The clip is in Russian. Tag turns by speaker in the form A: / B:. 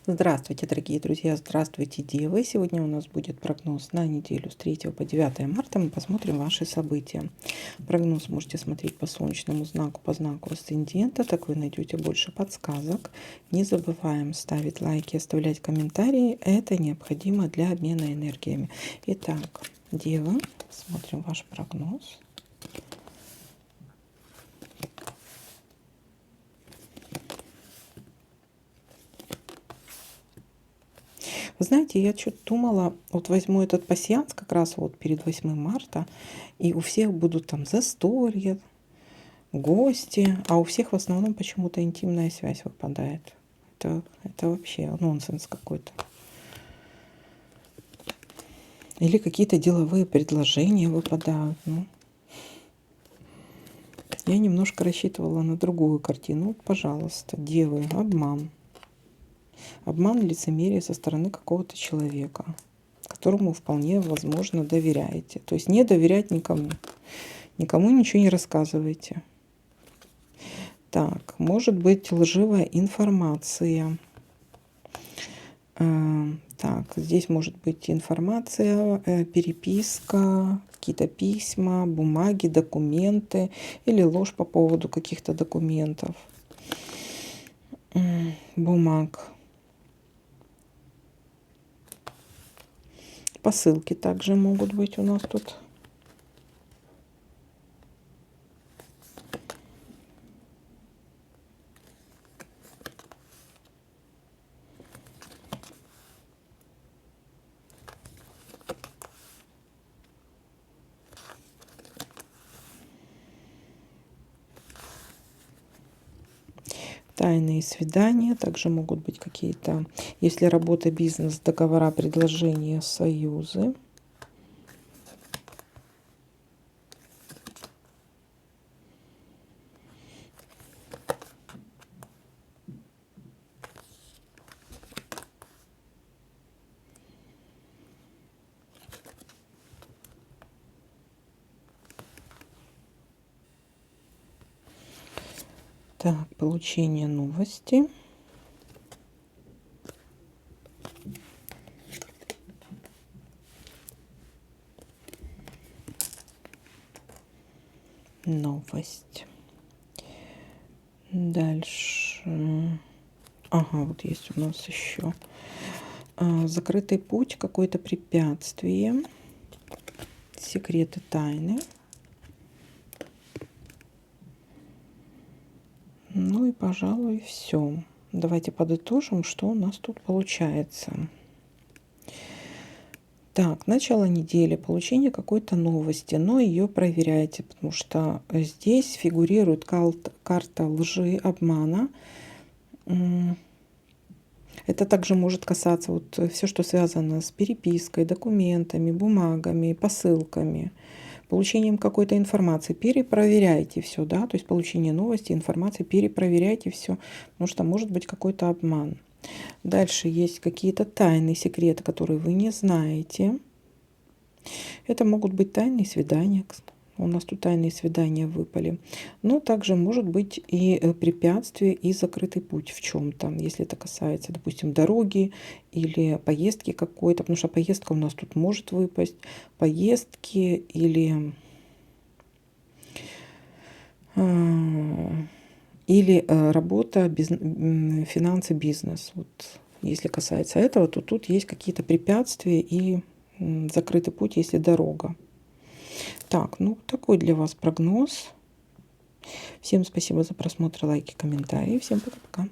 A: Здравствуйте, дорогие друзья, здравствуйте, девы. Сегодня у нас будет прогноз на неделю с 3 по 9 марта. Мы посмотрим ваши события. Прогноз можете смотреть по солнечному знаку, по знаку асцендента. Так вы найдете больше подсказок. Не забываем ставить лайки, оставлять комментарии. Это необходимо для обмена энергиями. Итак, девы, смотрим ваш прогноз. Вы знаете, я что-то думала, вот возьму этот пасьянс как раз вот перед 8 марта, и у всех будут там застолья, гости, а у всех в основном почему-то интимная связь выпадает. Это вообще нонсенс какой-то. Или какие-то деловые предложения выпадают. Ну, я немножко рассчитывала на другую картину. Вот, пожалуйста, девы, обман. Обман, лицемерие со стороны какого-то человека, которому вполне возможно доверяете. То есть не доверять никому. Никому ничего не рассказывайте. Так, может быть лживая информация. Так, здесь может быть информация, переписка, какие-то письма, бумаги, документы или ложь по поводу каких-то документов, бумаг. Посылки также могут быть у нас тут. Тайные свидания, также могут быть какие-то, если работа, бизнес, договора, предложения, союзы. Так, получение новости. Новость. Дальше. Ага, вот есть у нас еще закрытый путь, какое-то препятствие, секреты, тайны. Ну и, пожалуй, все. Давайте подытожим, что у нас тут получается. Так, начало недели, получение какой-то новости, но ее проверяйте, потому что здесь фигурирует карта лжи, обмана. Это также может касаться вот все, что связано с перепиской, документами, бумагами, посылками, получением какой-то информации. Перепроверяйте все, да, то есть получение новости, информации, перепроверяйте все, потому что может быть какой-то обман. Дальше есть какие-то тайные секреты, которые вы не знаете. Это могут быть тайные свидания. У нас тут тайные свидания выпали. Но также может быть и препятствие, и закрытый путь в чем-то. Если это касается, допустим, дороги или поездки какой-то. Потому что поездка у нас тут может выпасть. Поездки или работа, финансы, бизнес. Вот если касается этого, то тут есть какие-то препятствия и закрытый путь, если дорога. Так, ну такой для вас прогноз. Всем спасибо за просмотр, лайки, комментарии. Всем пока-пока.